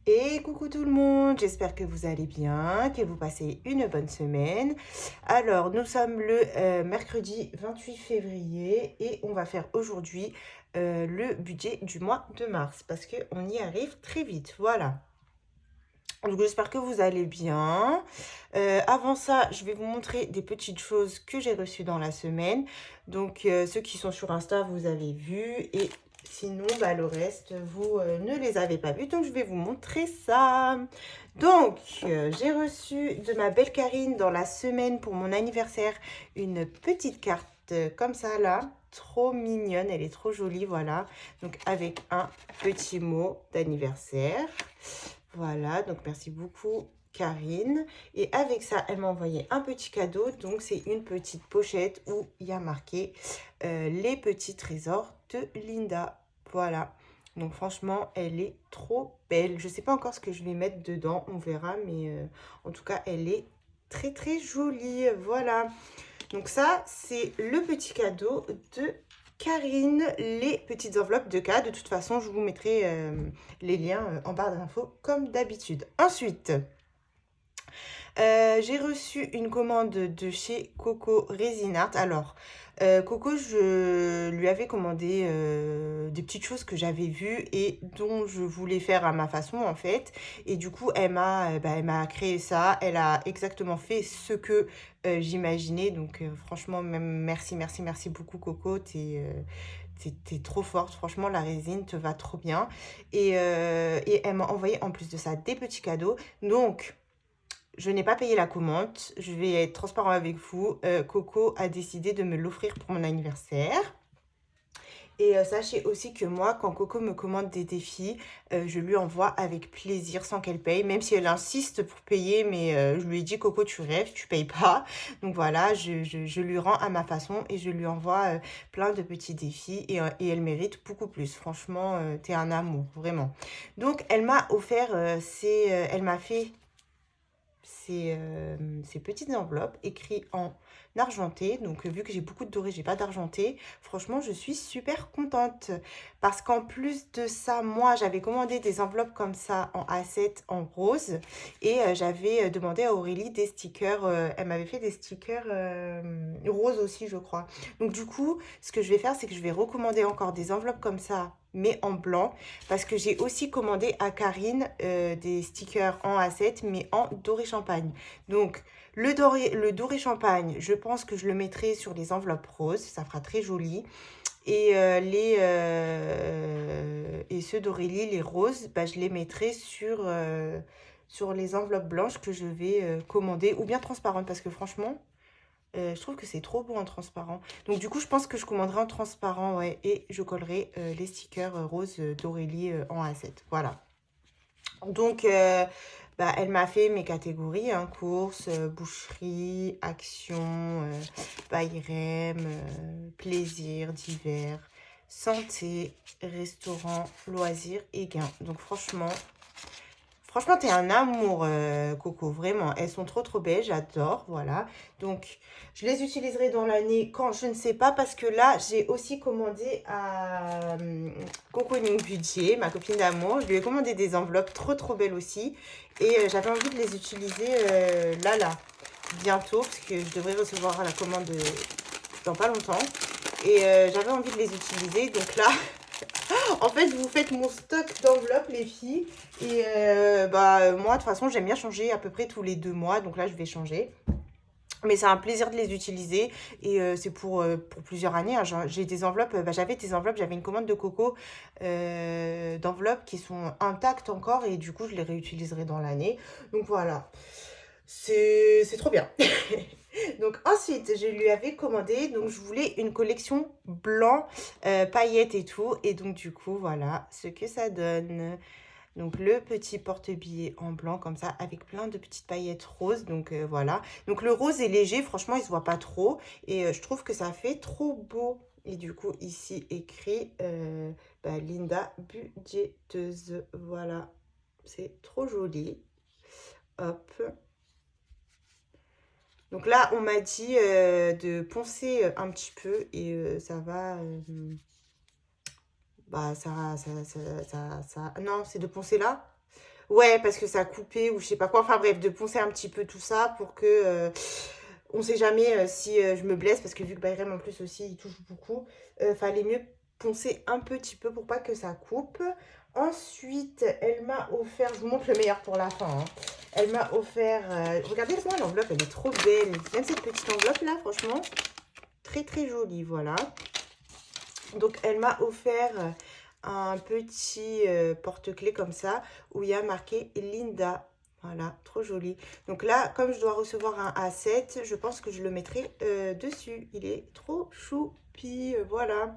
Et coucou tout le monde, j'espère que vous allez bien, que vous passez une bonne semaine. Alors, nous sommes le mercredi 28 février et on va faire aujourd'hui le budget du mois de mars parce qu'on y arrive très vite, voilà. Donc, j'espère que vous allez bien. Avant ça, je vais vous montrer des petites choses que j'ai reçues dans la semaine. Donc, ceux qui sont sur Insta, vous avez vu. Et sinon, bah, le reste, vous ne les avez pas vus. Donc, je vais vous montrer ça. Donc, j'ai reçu de ma belle Karine dans la semaine pour mon anniversaire une petite carte comme ça, là. Trop mignonne, elle est trop jolie, voilà. Donc, avec un petit mot d'anniversaire. Voilà, donc merci beaucoup Karine. Et avec ça, elle m'a envoyé un petit cadeau. Donc c'est une petite pochette où il y a marqué les petits trésors de Linda. Voilà. Donc franchement, elle est trop belle. Je ne sais pas encore ce que je vais mettre dedans, on verra. Mais en tout cas, elle est très très jolie. Voilà. Donc ça, c'est le petit cadeau de Karine, les petites enveloppes de cas. De toute façon, je vous mettrai les liens en barre d'infos comme d'habitude. Ensuite, j'ai reçu une commande de chez Coco Resin Art. Alors, Coco, je lui avais commandé des petites choses que j'avais vues et dont je voulais faire à ma façon en fait. Et du coup, elle m'a créé ça. Elle a exactement fait ce que j'imaginais. Donc, franchement, même merci, merci, merci beaucoup Coco. T'es trop forte, franchement la résine te va trop bien. Et elle m'a envoyé en plus de ça des petits cadeaux. Donc, je n'ai pas payé la commande, je vais être transparent avec vous. Coco a décidé de me l'offrir pour mon anniversaire. Et sachez aussi que moi, quand Coco me commande des défis, je lui envoie avec plaisir sans qu'elle paye, même si elle insiste pour payer, mais je lui ai dit, Coco, tu rêves, tu payes pas. Donc voilà, je lui rends à ma façon et je lui envoie plein de petits défis et elle mérite beaucoup plus. Franchement, t'es un amour, vraiment. Donc elle m'a offert, elle m'a fait ces petites enveloppes écrites en argenté. Donc, vu que j'ai beaucoup de doré, j'ai pas d'argenté. Franchement, je suis super contente. Parce qu'en plus de ça, moi, j'avais commandé des enveloppes comme ça en A7 en rose. Et j'avais demandé à Aurélie des stickers. Elle m'avait fait des stickers roses aussi, je crois. Donc, du coup, ce que je vais faire, c'est que je vais recommander encore des enveloppes comme ça, mais en blanc. Parce que j'ai aussi commandé à Karine des stickers en A7, mais en doré champagne. Donc, le doré champagne, je pense que je le mettrai sur les enveloppes roses. Ça fera très joli. Et ceux d'Aurélie, les roses, bah, je les mettrai sur les enveloppes blanches que je vais commander. Ou bien transparentes, parce que franchement, je trouve que c'est trop beau en transparent. Donc du coup, je pense que je commanderai en transparent, ouais. Et je collerai les stickers roses d'Aurélie en A7. Voilà. Donc, bah, elle m'a fait mes catégories, hein, courses, boucherie, action, Bayrem, plaisir, divers, santé, restaurant, loisirs et gains. Donc franchement, t'es un amour, Coco, vraiment. Elles sont trop, trop belles, j'adore, voilà. Donc, je les utiliserai dans l'année quand je ne sais pas, parce que là, j'ai aussi commandé à Cocooning Budget, ma copine d'amour. Je lui ai commandé des enveloppes trop, trop belles aussi. Et j'avais envie de les utiliser là, bientôt, parce que je devrais recevoir la commande dans pas longtemps. Et j'avais envie de les utiliser, donc là... En fait, vous faites mon stock d'enveloppes, les filles. Et moi, de toute façon, j'aime bien changer à peu près tous les 2 mois. Donc là, je vais changer. Mais c'est un plaisir de les utiliser. Et c'est pour plusieurs années, hein. J'ai des enveloppes. J'avais des enveloppes. J'avais une commande de Coco d'enveloppes qui sont intactes encore. Et du coup, je les réutiliserai dans l'année. Donc voilà. C'est trop bien. Donc ensuite, je lui avais commandé, donc je voulais une collection blanc, paillettes et tout. Et donc du coup, voilà ce que ça donne. Donc le petit porte-billets en blanc comme ça, avec plein de petites paillettes roses. Donc voilà. Donc le rose est léger, franchement, il se voit pas trop. Et je trouve que ça fait trop beau. Et du coup, ici écrit Linda budgéteuse. Voilà, c'est trop joli. Hop. Donc là, on m'a dit de poncer un petit peu et ça va... bah, ça... Non, c'est de poncer là. Ouais, parce que ça a coupé ou je sais pas quoi. Enfin bref, de poncer un petit peu tout ça pour que... on sait jamais si je me blesse, parce que vu que Bayrem en plus aussi, il touche beaucoup, fallait mieux poncer un petit peu pour pas que ça coupe. Ensuite, elle m'a offert, je vous montre le meilleur pour la fin, hein. Elle m'a offert, regardez-moi l'enveloppe, elle est trop belle. Même cette petite enveloppe là, franchement, très très jolie, voilà. Donc elle m'a offert un petit porte-clés comme ça, où il y a marqué Linda. Voilà, trop joli. Donc là, comme je dois recevoir un A7, je pense que je le mettrai dessus. Il est trop choupi, voilà.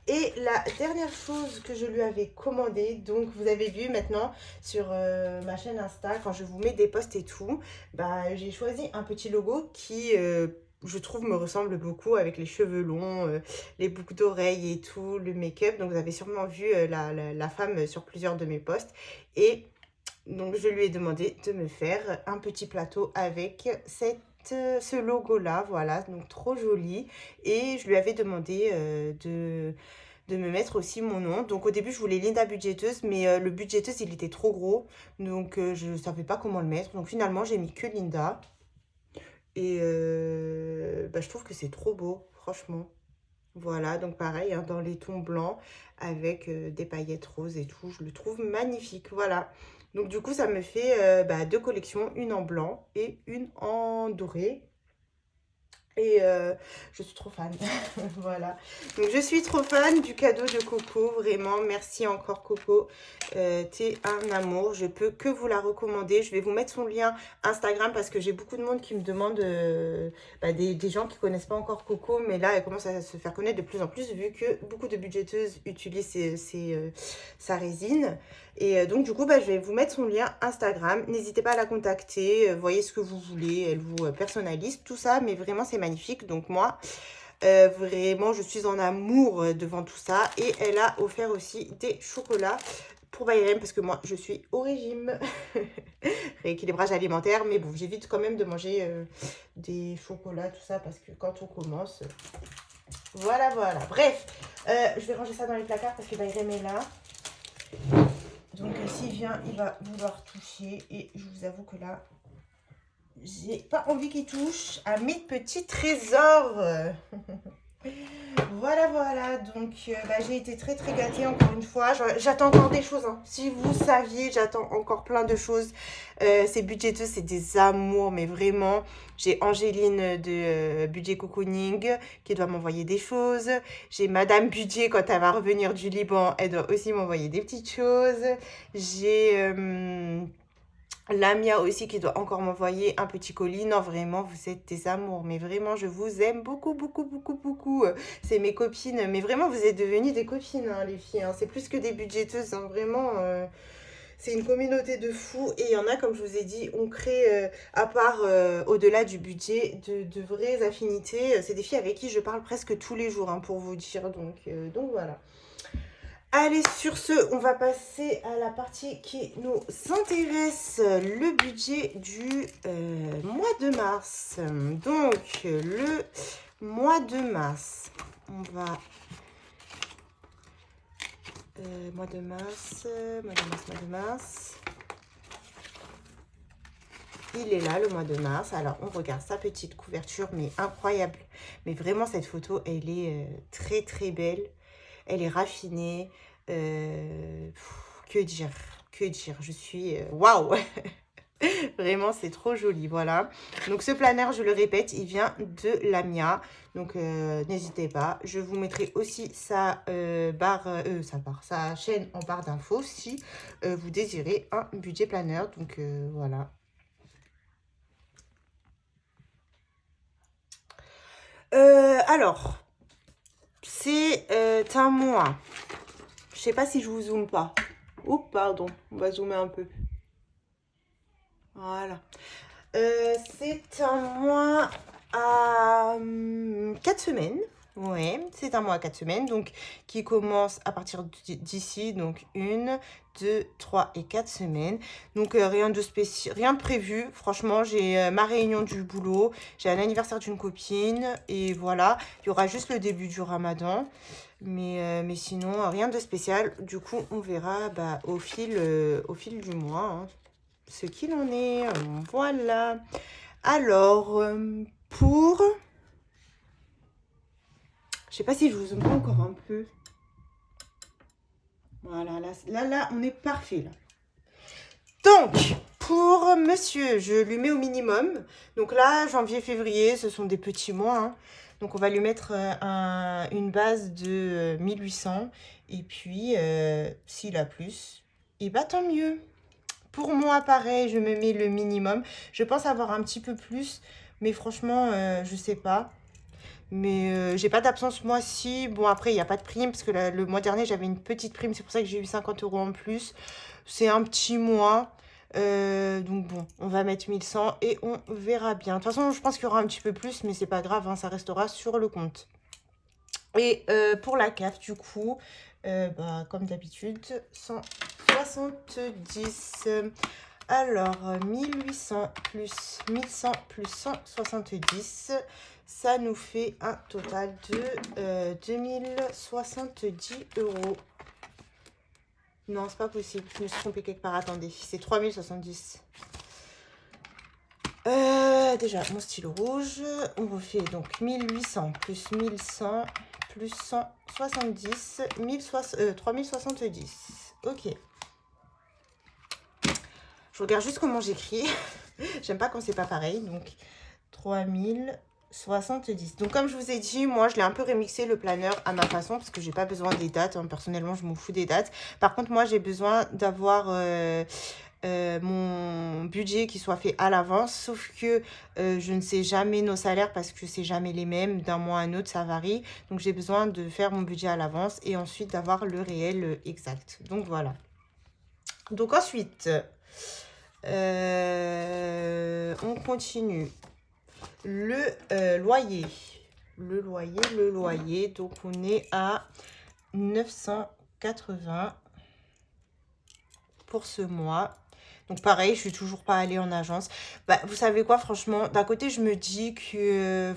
Et la dernière chose que je lui avais commandé, donc vous avez vu maintenant sur ma chaîne Insta, quand je vous mets des posts et tout, bah, j'ai choisi un petit logo qui, je trouve, me ressemble beaucoup avec les cheveux longs, les boucles d'oreilles et tout, le make-up. Donc vous avez sûrement vu la femme sur plusieurs de mes posts. Et donc je lui ai demandé de me faire un petit plateau avec ce logo-là, voilà, donc trop joli. Et je lui avais demandé de me mettre aussi mon nom. Donc au début, je voulais Linda Budgéteuse, mais le budgéteuse, il était trop gros. Donc je ne savais pas comment le mettre. Donc finalement, j'ai mis que Linda. Et bah, je trouve que c'est trop beau, franchement. Voilà, donc pareil, hein, dans les tons blancs, avec des paillettes roses et tout. Je le trouve magnifique, voilà. Donc du coup, ça me fait bah, deux collections, une en blanc et une en doré. Et je suis trop fan. Voilà. Donc je suis trop fan du cadeau de Coco. Vraiment, merci encore Coco. T'es un amour. Je peux que vous la recommander. Je vais vous mettre son lien Instagram parce que j'ai beaucoup de monde qui me demande, bah, des gens qui connaissent pas encore Coco. Mais là, elle commence à se faire connaître de plus en plus vu que beaucoup de budgéteuses utilisent sa résine. Et donc du coup, bah, je vais vous mettre son lien Instagram. N'hésitez pas à la contacter. Voyez ce que vous voulez. Elle vous personnalise tout ça. Mais vraiment, c'est magnifique. Donc moi, vraiment, je suis en amour devant tout ça. Et elle a offert aussi des chocolats pour Bayrem parce que moi, je suis au régime. Rééquilibrage alimentaire. Mais bon, j'évite quand même de manger des chocolats, tout ça. Parce que quand on commence... Voilà, voilà. Bref, je vais ranger ça dans les placards parce que Bayrem est là. Donc s'il vient, il va vouloir toucher. Et je vous avoue que là, j'ai pas envie qu'il touche à mes petits trésors. Voilà, voilà. Donc bah, j'ai été très très gâtée encore une fois. J'attends encore des choses, hein. Si vous saviez, j'attends encore plein de choses. Ces budgéteux, c'est des amours, mais vraiment. J'ai Angéline de Budget Cocooning qui doit m'envoyer des choses. J'ai Madame Budget, quand elle va revenir du Liban, elle doit aussi m'envoyer des petites choses. J'ai... Lamia aussi qui doit encore m'envoyer un petit colis. Non, vraiment, vous êtes des amours. Mais vraiment, je vous aime beaucoup, beaucoup, beaucoup, beaucoup. C'est mes copines. Mais vraiment, vous êtes devenues des copines, hein, les filles, hein. C'est plus que des budgéteuses, hein. Vraiment, c'est une communauté de fous. Et il y en a, comme je vous ai dit, on crée, à part au-delà du budget, de vraies affinités. C'est des filles avec qui je parle presque tous les jours, hein, pour vous dire. Donc voilà. Allez, sur ce, on va passer à la partie qui nous intéresse, le budget du mois de mars. Donc, le mois de mars, on va... mois de mars, mois de mars, mois de mars. Il est là, le mois de mars. Alors, on regarde sa petite couverture, mais incroyable. Mais vraiment, cette photo, elle est très, très belle. Elle est raffinée. Que dire, que dire. Je suis... Waouh. Vraiment, c'est trop joli, voilà. Donc, ce planeur, je le répète, il vient de Lamia. Donc, n'hésitez pas. Je vous mettrai aussi sa sa chaîne en barre d'infos si vous désirez un budget planeur. Donc, voilà. Alors, c'est un mois. Je sais pas si je vous zoome pas. Oh, pardon, on va zoomer un peu. Voilà. C'est un mois à 4 semaines. Ouais, c'est un mois à 4 semaines, donc qui commence à partir d'ici, donc 1, 2, 3 et 4 semaines. Donc rien de spécial, rien de prévu. Franchement, j'ai ma réunion du boulot, j'ai un anniversaire d'une copine et voilà. Il y aura juste le début du Ramadan, mais sinon rien de spécial. Du coup, on verra au fil du mois hein, ce qu'il en est. Voilà. Alors, pour... Je sais pas si je vous entends encore un peu. Voilà, là, on est parfait, là. Donc, pour monsieur, je lui mets au minimum. Donc là, janvier, février, ce sont des petits mois. Hein. Donc, on va lui mettre une base de 1800. Et puis, s'il a plus, et bah tant mieux. Pour moi, pareil, je me mets le minimum. Je pense avoir un petit peu plus. Mais franchement, je sais pas. Mais j'ai pas d'absence ce mois-ci. Bon, après, il n'y a pas de prime parce que le mois dernier, j'avais une petite prime. C'est pour ça que j'ai eu 50 € en plus. C'est un petit mois. Donc bon, on va mettre 1100 et on verra bien. De toute façon, je pense qu'il y aura un petit peu plus, mais c'est pas grave, hein, ça restera sur le compte. Et pour la CAF, du coup, comme d'habitude, 170. Alors, 1800 plus 1100 plus 170, ça nous fait un total de 2070 €. Non, c'est pas possible. Je me suis trompée quelque part. Attendez, c'est 3070. Déjà, mon stylo rouge. On refait donc 1800 plus 1100 plus 170, 3070. Ok. Je regarde juste comment j'écris. J'aime pas quand c'est pas pareil. Donc, 3070. Donc, comme je vous ai dit, moi, je l'ai un peu remixé le planeur à ma façon parce que j'ai pas besoin des dates. Hein. Personnellement, je m'en fous des dates. Par contre, moi, j'ai besoin d'avoir mon budget qui soit fait à l'avance. Sauf que je ne sais jamais nos salaires parce que c'est jamais les mêmes. D'un mois à un autre, ça varie. Donc, j'ai besoin de faire mon budget à l'avance et ensuite d'avoir le réel exact. Donc, voilà. Donc, ensuite... on continue. Le loyer. Le loyer. Donc, on est à 980 pour ce mois. Donc, pareil, je suis toujours pas allée en agence. Vous savez quoi, franchement, d'un côté, je me dis que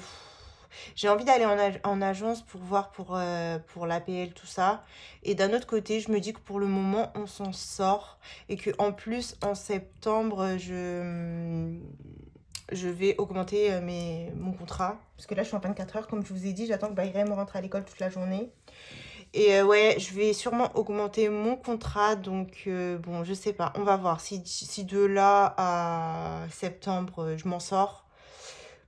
j'ai envie d'aller en agence pour voir pour l'APL, tout ça. Et d'un autre côté, je me dis que pour le moment, on s'en sort. Et que en plus, en septembre, je vais augmenter mon contrat. Parce que là, je suis en 24 heures. Comme je vous ai dit, j'attends que Bayrem rentre à l'école toute la journée. Et ouais, je vais sûrement augmenter mon contrat. Donc, bon, je sais pas. On va voir si de là à septembre, je m'en sors.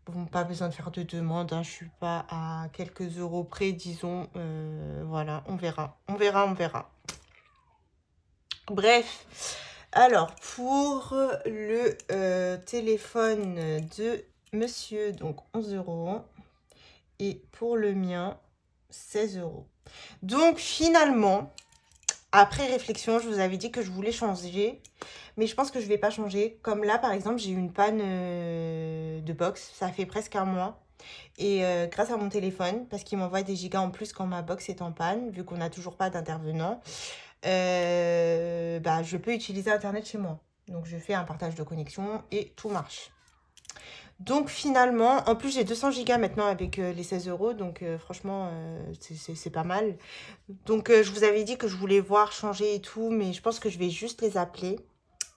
Bon, pas besoin de faire de demande, hein, je suis pas à quelques euros près, disons. Voilà, on verra. On verra. Bref, alors pour le téléphone de monsieur, donc 11 €. Et pour le mien, 16 €. Donc finalement, après réflexion, je vous avais dit que je voulais changer. Mais je pense que je vais pas changer. Comme là, par exemple, j'ai eu une panne de box. Ça fait presque un mois. Et grâce à mon téléphone, parce qu'il m'envoie des gigas en plus quand ma box est en panne, vu qu'on n'a toujours pas d'intervenant, je peux utiliser Internet chez moi. Donc, je fais un partage de connexion et tout marche. Donc, finalement, en plus, j'ai 200 gigas maintenant avec les 16 €. Donc, franchement, c'est pas mal. Donc, je vous avais dit que je voulais voir changer et tout, mais je pense que je vais juste les appeler.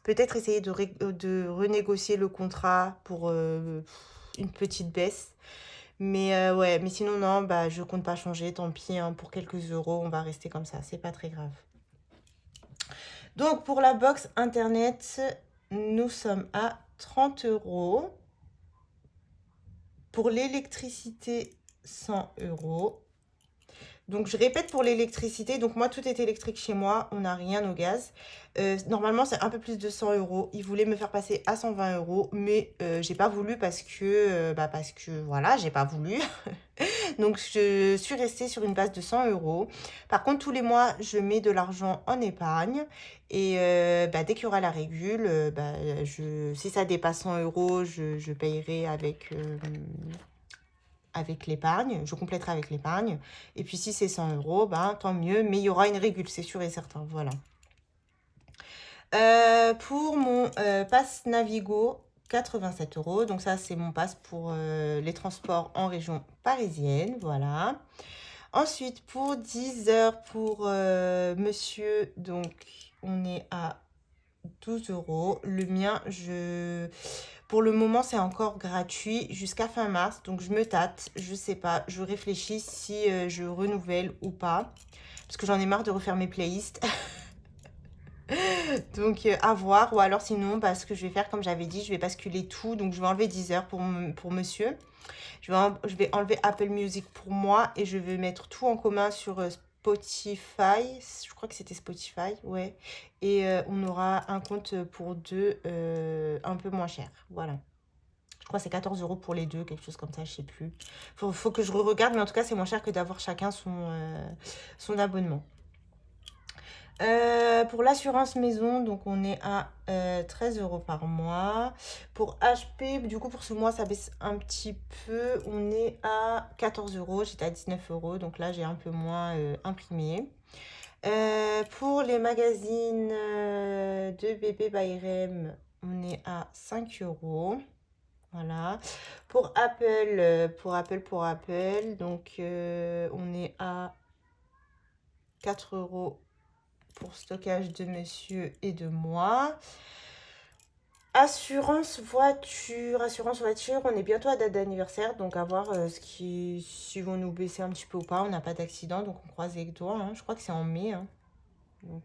Peut-être essayer de renégocier le contrat pour une petite baisse. Mais ouais, mais sinon, non, je compte pas changer. Tant pis, hein, pour quelques euros, on va rester comme ça. C'est pas très grave. Donc, pour la box Internet, nous sommes à 30 €. Pour l'électricité, 100 €. Donc, je répète pour l'électricité. Donc, moi, tout est électrique chez moi. On n'a rien au gaz. Normalement, c'est un peu plus de 100 €. Ils voulaient me faire passer à 120 €. Mais j'ai pas voulu parce que voilà, j'ai pas voulu. Donc, je suis restée sur une base de 100 €. Par contre, tous les mois, je mets de l'argent en épargne. Et dès qu'il y aura la régule, si ça dépasse 100 €, je payerai avec avec l'épargne. Je compléterai avec l'épargne. Et puis, si c'est 100 €, ben, tant mieux. Mais il y aura une régule, c'est sûr et certain. Voilà. Pour mon pass Navigo, 87 €. Donc ça, c'est mon pass pour les transports en région parisienne. Voilà. Ensuite, pour 10 heures pour monsieur, donc on est à 12 €. Le mien, pour le moment, c'est encore gratuit jusqu'à fin mars. Donc, je me tâte. Je sais pas. Je réfléchis si je renouvelle ou pas. Parce que j'en ai marre de refaire mes playlists. Donc, à voir. Ou alors, sinon, bah, ce que je vais faire, comme j'avais dit, je vais basculer tout. Donc, je vais enlever 10 heures pour monsieur. Je vais enlever Apple Music pour moi. Et je vais mettre tout en commun sur Spotify. Je crois que c'était Spotify, ouais. Et on aura un compte pour deux un peu moins cher. Voilà. Je crois que c'est 14 € pour les deux, quelque chose comme ça, je sais plus. Faut que je regarde, mais en tout cas, c'est moins cher que d'avoir chacun son abonnement. Pour l'assurance maison, donc on est à 13 € par mois. Pour HP, du coup pour ce mois ça baisse un petit peu. On est à 14 €, j'étais à 19 €, donc là j'ai un peu moins imprimé. Pour les magazines de bébé Bayrem, on est à 5 €. Voilà. Pour Apple, donc on est à 4 € pour stockage de monsieur et de moi. Assurance voiture, on est bientôt à date d'anniversaire, donc à voir si vont nous baisser un petit peu ou pas. On n'a pas d'accident, donc on croise les doigts, hein. Je crois que c'est en mai, hein. Donc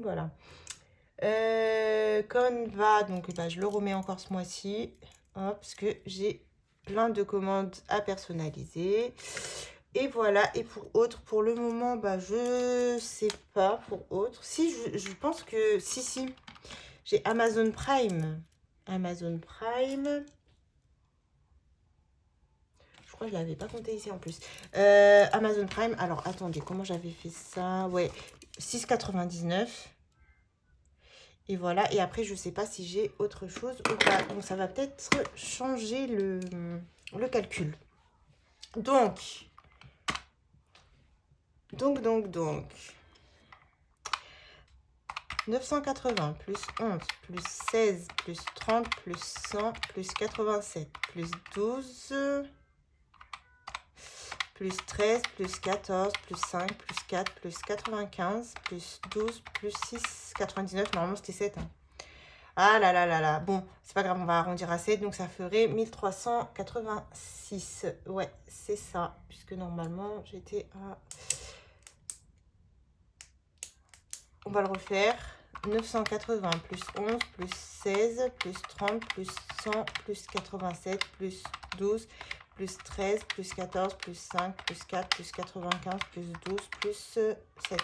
voilà. Canva, donc bah, je le remets encore ce mois-ci, parce que j'ai plein de commandes à personnaliser. Et voilà, et pour autre, pour le moment, bah, je sais pas pour autre. Si, je pense que, si, j'ai Amazon Prime. Amazon Prime. Je crois que je l'avais pas compté ici en plus. Amazon Prime, alors attendez, comment j'avais fait ça? Ouais, 6,99 €. Et voilà, et après, je sais pas si j'ai autre chose ou pas. Donc, ça va peut-être changer le calcul. Donc. 980 plus 11 plus 16 plus 30 plus 100 plus 87 plus 12 plus 13 plus 14 plus 5 plus 4 plus 95 plus 12 plus 6, 99. Normalement, c'était 7. Hein. Ah là là là là. Bon, c'est pas grave, on va arrondir à 7. Donc, ça ferait 1386. Ouais, c'est ça. Puisque normalement, j'étais à... On va le refaire. 980 plus 11 plus 16 plus 30 plus 100 plus 87 plus 12 plus 13 plus 14 plus 5 plus 4 plus 95 plus 12 plus 7.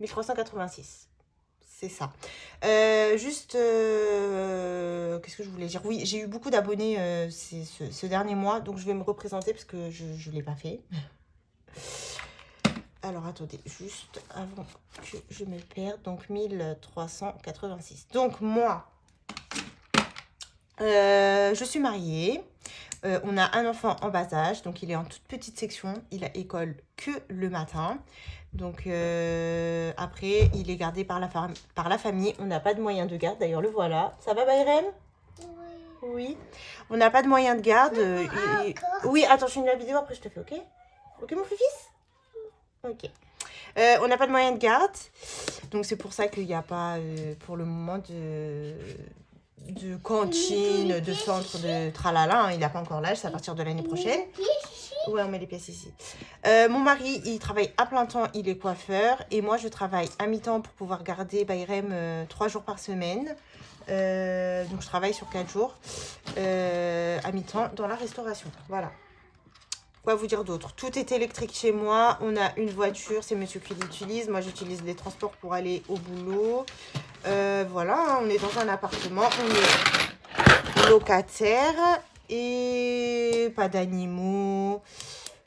1386. C'est ça. Juste, qu'est-ce que je voulais dire? Oui, j'ai eu beaucoup d'abonnés ce dernier mois, donc je vais me représenter parce que je ne l'ai pas fait. Alors, attendez, juste avant que je me perde. Donc, 1386. Donc, moi, je suis mariée. On a un enfant en bas âge. Donc, il est en toute petite section. Il a école que le matin. Donc, après, il est gardé par la famille. On n'a pas de moyen de garde. D'ailleurs, le voilà. Ça va, Bayrem? Oui. On n'a pas de moyen de garde. Oui, attends, je finis la vidéo. Après, je te fais, ok? Ok, mon fils? Ok. On n'a pas de moyen de garde. Donc, c'est pour ça qu'il n'y a pas, pour le moment, de cantine, de centre de tralala. Hein. Il n'a pas encore l'âge. C'est à partir de l'année prochaine. Ouais, on met les pièces ici. Mon mari, il travaille à plein temps. Il est coiffeur. Et moi, je travaille à mi-temps pour pouvoir garder Bayrem 3 jours par semaine. Donc, je travaille sur 4 jours à mi-temps dans la restauration. Voilà. Quoi vous dire d'autre? Tout est électrique chez moi. On a une voiture, c'est monsieur qui l'utilise. Moi, j'utilise les transports pour aller au boulot. Voilà, on est dans un appartement. On est locataire et pas d'animaux.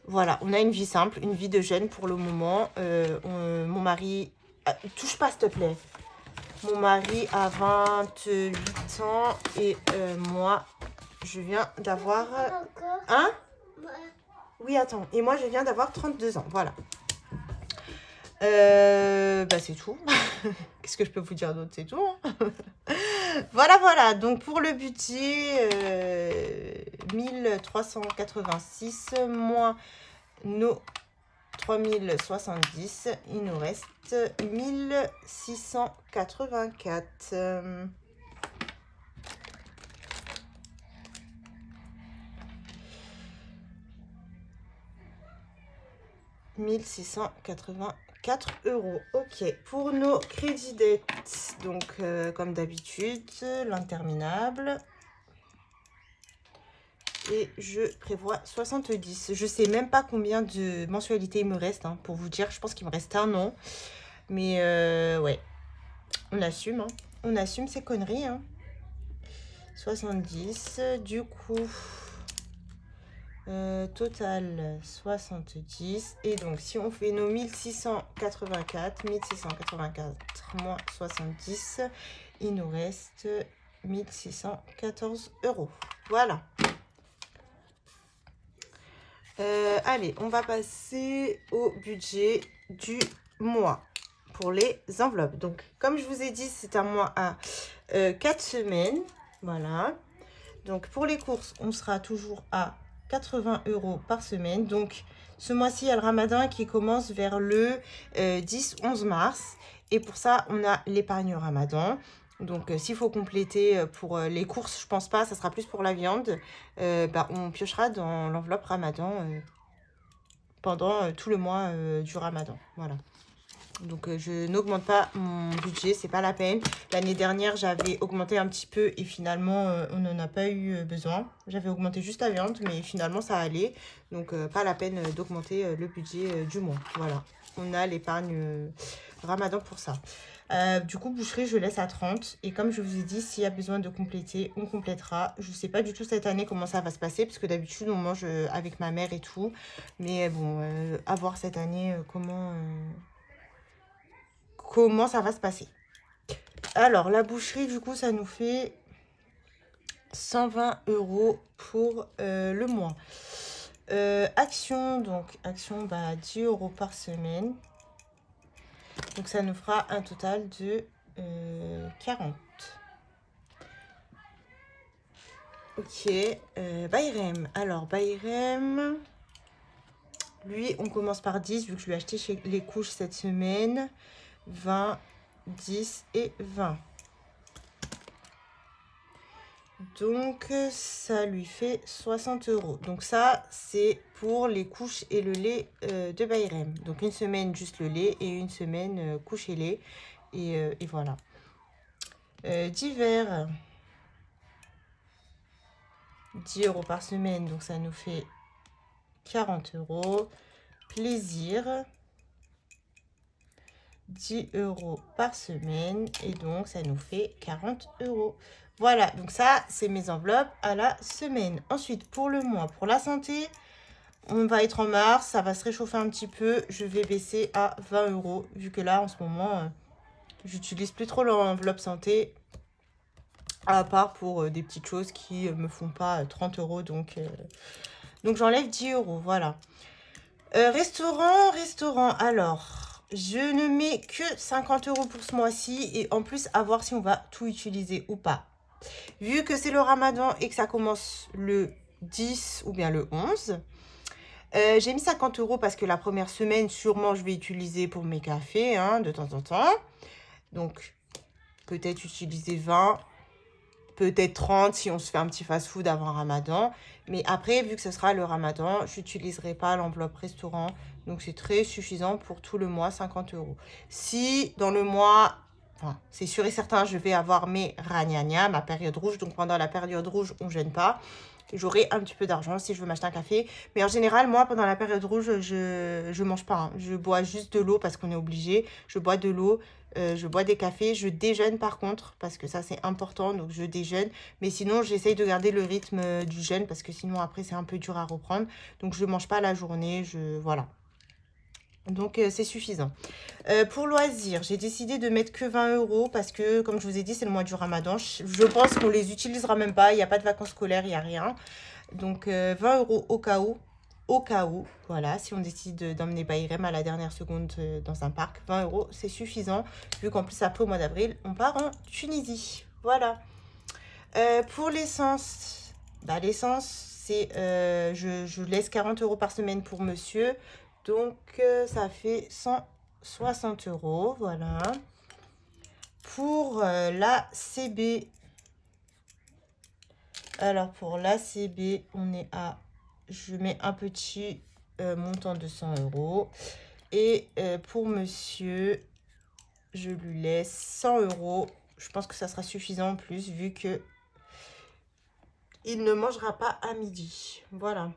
Voilà, on a une vie simple, une vie de jeune pour le moment. Mon mari... touche pas, s'il te plaît. Mon mari a 28 ans et moi, je viens d'avoir... Hein? Oui, attends. Et moi, je viens d'avoir 32 ans. Voilà. Bah, c'est tout. Qu'est-ce que je peux vous dire d'autre? C'est tout. Hein. Voilà, voilà. Donc, pour le budget, 1386 moins nos 3070, il nous reste 1684. 1684 €. Ok, pour nos crédits dettes, donc comme d'habitude, l'interminable. Et je prévois 70. Je sais même pas combien de mensualités il me reste, hein, pour vous dire. Je pense qu'il me reste 1 an. Mais ouais, on assume. Hein. On assume ces conneries. Hein. 70, du coup... total 70, et donc si on fait nos 1684 moins 70, il nous reste 1614 €. Voilà. Allez, on va passer au budget du mois pour les enveloppes. Donc comme je vous ai dit, c'est un mois à 4 semaines. Voilà. Donc pour les courses, on sera toujours à 80 € par semaine. Donc ce mois-ci, il y a le ramadan qui commence vers le 10-11 mars. Et pour ça, on a l'épargne ramadan. Donc s'il faut compléter pour les courses, je pense pas, ça sera plus pour la viande. Bah, on piochera dans l'enveloppe ramadan pendant tout le mois du ramadan. Voilà. Donc je n'augmente pas mon budget, c'est pas la peine. L'année dernière, j'avais augmenté un petit peu et finalement, on n'en a pas eu besoin. J'avais augmenté juste la viande, mais finalement, ça allait. Donc pas la peine d'augmenter le budget du mois. Voilà, on a l'épargne ramadan pour ça. Du coup, boucherie, je laisse à 30. Et comme je vous ai dit, s'il y a besoin de compléter, on complétera. Je ne sais pas du tout cette année comment ça va se passer, parce que d'habitude, on mange avec ma mère et tout. Mais bon, à voir cette année comment ça va se passer. Alors, la boucherie, du coup, ça nous fait 120 € pour le mois. Action, donc, action, bah, 10 € par semaine. Donc, ça nous fera un total de 40. Ok, Bayrem. Alors, Bayrem, lui, on commence par 10, vu que je lui ai acheté chez les couches cette semaine. 20, 10 et 20. Donc, ça lui fait 60 €. Donc ça, c'est pour les couches et le lait de Bayrem. Donc, une semaine, juste le lait et une semaine, couche et lait. Et voilà. Divers, 10 € par semaine. Donc, ça nous fait 40 €. Plaisir, 10 € par semaine. Et donc, ça nous fait 40 €. Voilà, donc ça, c'est mes enveloppes à la semaine. Ensuite, pour le mois, pour la santé, on va être en mars, ça va se réchauffer un petit peu. Je vais baisser à 20 €, vu que là, en ce moment, j'utilise plus trop l'enveloppe santé, à part pour des petites choses qui me font pas 30 €. Donc j'enlève 10 €, voilà. Restaurant, alors, je ne mets que 50 € pour ce mois-ci. Et en plus, à voir si on va tout utiliser ou pas. Vu que c'est le ramadan et que ça commence le 10 ou bien le 11, j'ai mis 50 € parce que la première semaine, sûrement, je vais utiliser pour mes cafés, hein, de temps en temps. Donc, peut-être utiliser 20, peut-être 30 si on se fait un petit fast-food avant ramadan. Mais après, vu que ce sera le ramadan, je n'utiliserai pas l'enveloppe restaurant. Donc, c'est très suffisant pour tout le mois, 50 €. Si dans le mois... Enfin, c'est sûr et certain, je vais avoir mes ragnagnas, ma période rouge. Donc, pendant la période rouge, on ne gêne pas. J'aurai un petit peu d'argent si je veux m'acheter un café. Mais en général, moi, pendant la période rouge, je mange pas. Hein. Je bois juste de l'eau parce qu'on est obligé. Je bois de l'eau, je bois des cafés. Je déjeune par contre, parce que ça, c'est important. Donc, je déjeune. Mais sinon, j'essaye de garder le rythme du jeûne parce que sinon, après, c'est un peu dur à reprendre. Donc, je mange pas la journée. Voilà. Donc, c'est suffisant. Pour loisirs, j'ai décidé de mettre que 20 € parce que, comme je vous ai dit, c'est le mois du ramadan. Je pense qu'on les utilisera même pas. Il n'y a pas de vacances scolaires, il n'y a rien. Donc, 20 € au cas où. au cas où, voilà, si on décide d'emmener Bayrem à la dernière seconde dans un parc, 20 euros, c'est suffisant, vu qu'en plus après au mois d'avril, on part en Tunisie. Voilà. Pour l'essence, l'essence, c'est, je laisse 40 euros par semaine pour monsieur, donc ça fait 160 euros, voilà. Pour la CB, alors pour la CB, on est à, je mets un petit montant de 100 euros. Et pour monsieur, je lui laisse 100 euros. Je pense que ça sera suffisant en plus, vu que il ne mangera pas à midi. Voilà.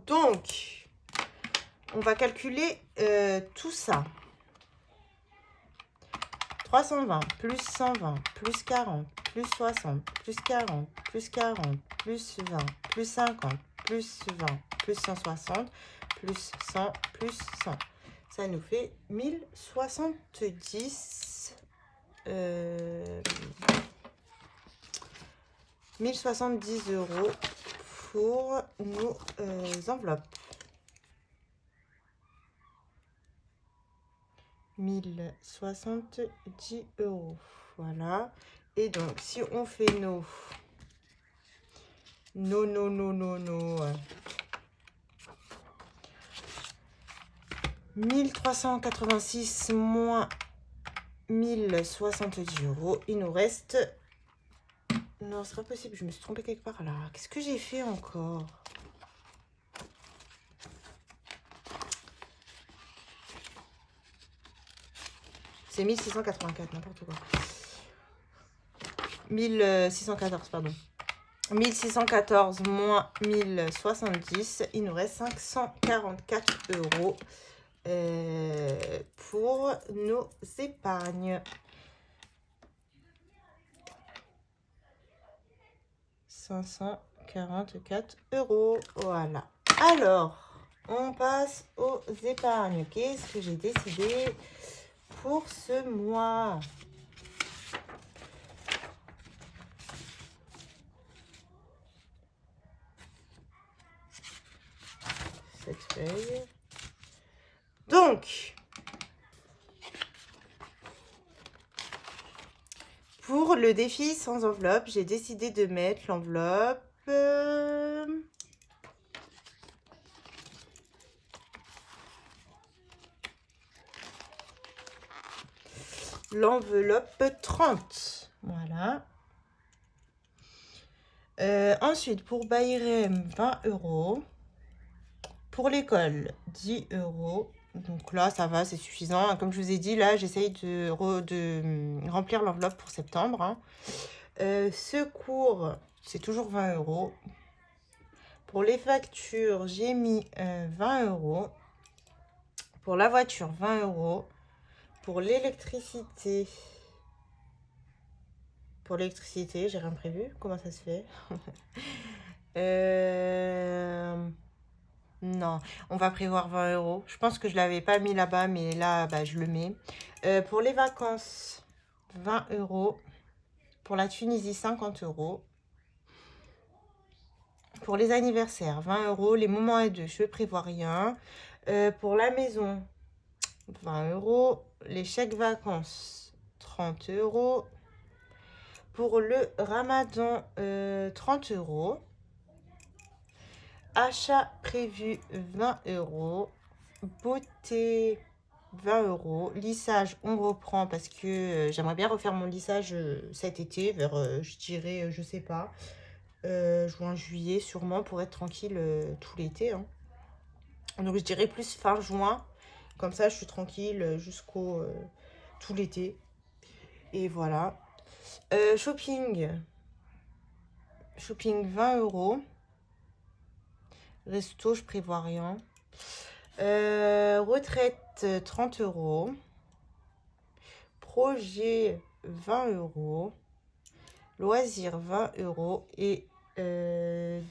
Donc, on va calculer tout ça. 320 plus 120 plus 40 plus 60 plus 40 plus 40 plus 20 plus 50 plus 20 plus 160 plus 100 plus 100. Ça nous fait 1070 1070 euros pour nos enveloppes. 1070 euros. Voilà. Et donc, si on fait nos 1386 moins 1070 euros, il nous reste... Non, c'est pas possible, je me suis trompée quelque part là. Qu'est-ce que j'ai fait encore? C'est 1684, n'importe quoi. 1614, pardon. 1614 moins 1070, il nous reste 544 euros pour nos épargnes. 544 euros, voilà. Alors, on passe aux épargnes. Qu'est-ce que j'ai décidé pour ce mois? Cette feuille. Donc, pour le défi sans enveloppe, j'ai décidé de mettre l'enveloppe... l'enveloppe 30. Voilà. Ensuite, pour Bayrem, 20 euros. Pour l'école, 10 euros. Donc là, ça va, c'est suffisant. Comme je vous ai dit, là, j'essaye de remplir l'enveloppe pour septembre. Hein. Secours, c'est toujours 20 euros. Pour les factures, j'ai mis 20 euros. Pour la voiture, 20 euros. Pour l'électricité, j'ai rien prévu. Comment ça se fait? Non, on va prévoir 20 euros. Je pense que je ne l'avais pas mis là-bas, mais là, je le mets. Pour les vacances, 20 euros. Pour la Tunisie, 50 euros. Pour les anniversaires, 20 euros. Les moments à deux, je ne prévois rien. Pour la maison, 20 euros. Les chèques vacances, 30 euros. Pour le ramadan, 30 euros. Achat prévu, 20 euros. Beauté, 20 euros. Lissage, on reprend parce que j'aimerais bien refaire mon lissage cet été, vers, je dirais, je sais pas, juin, juillet, sûrement, pour être tranquille tout l'été. Hein. Donc, je dirais plus fin juin. Comme ça, je suis tranquille jusqu'au tout l'été. Et voilà. Shopping, 20 euros. Resto, je prévois rien. Retraite, 30 euros. Projet, 20 euros. Loisirs, 20 euros. Et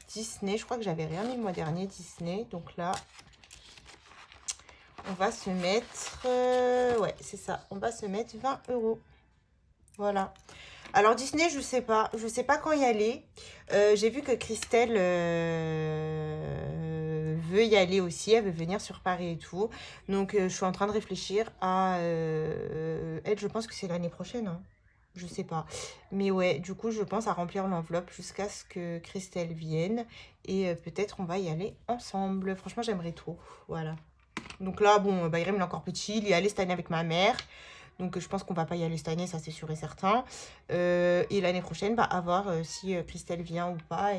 Disney, je crois que j'avais rien mis le mois dernier, Disney. Donc là, on va se mettre... ouais, c'est ça. On va se mettre 20 euros. Voilà. Alors Disney, je sais pas. Je sais pas quand y aller. J'ai vu que Christelle veut y aller aussi. Elle veut venir sur Paris et tout. Donc je suis en train de réfléchir à... elle, je pense que c'est l'année prochaine, hein. Je sais pas. Mais ouais, du coup, je pense à remplir l'enveloppe jusqu'à ce que Christelle vienne. Et peut-être on va y aller ensemble. Franchement, j'aimerais trop. Voilà. Donc là, bon, Bayram, il est encore petit. Il y est allé cette année avec ma mère. Donc je pense qu'on va pas y aller cette année, ça c'est sûr et certain. Et l'année prochaine, bah, à voir si Christelle vient ou pas.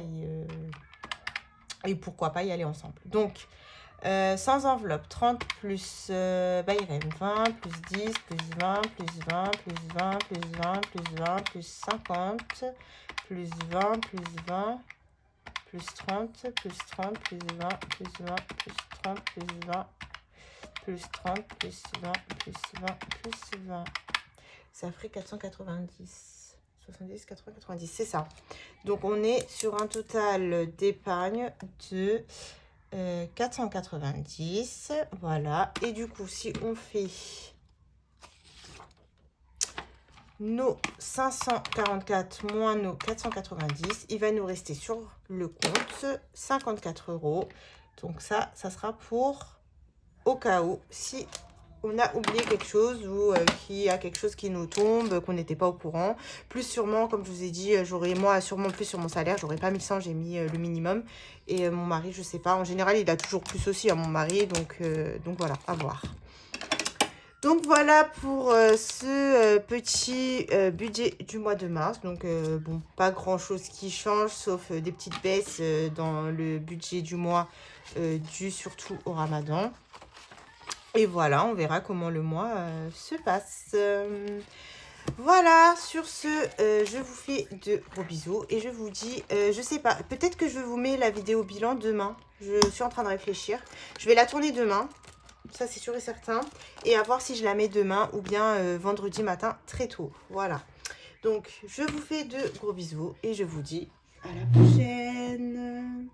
Et pourquoi pas y aller ensemble. Donc, sans enveloppe, 30 plus Bayram, 20, plus 10, plus 20, plus 20, plus 20, plus 20, plus 20, plus 50, plus 20, plus 20, plus 30, plus 30, plus 20, plus 20, plus 30, plus 20, plus 30, plus 20, plus 20, plus 20. Ça ferait 490. 70, 80, 90, c'est ça. Donc, on est sur un total d'épargne de 490. Voilà. Et du coup, si on fait nos 544 moins nos 490, il va nous rester sur le compte 54 €. Donc, ça sera pour au cas où, si on a oublié quelque chose ou qu'il y a quelque chose qui nous tombe, qu'on n'était pas au courant. Plus sûrement, comme je vous ai dit, j'aurais moi sûrement plus sur mon salaire. J'aurais pas 1100, j'ai mis le minimum. Et mon mari, je sais pas. En général, il a toujours plus aussi à mon mari. Donc voilà, à voir. Donc voilà pour ce petit budget du mois de mars. Donc bon, pas grand chose qui change, sauf des petites baisses dans le budget du mois dû surtout au Ramadan. Et voilà, on verra comment le mois se passe. Voilà, sur ce, je vous fais de gros bisous. Et je vous dis, je sais pas, peut-être que je vous mets la vidéo bilan demain. Je suis en train de réfléchir. Je vais la tourner demain, ça c'est sûr et certain. Et à voir si je la mets demain ou bien vendredi matin très tôt. Voilà. Donc, je vous fais de gros bisous et je vous dis à la prochaine.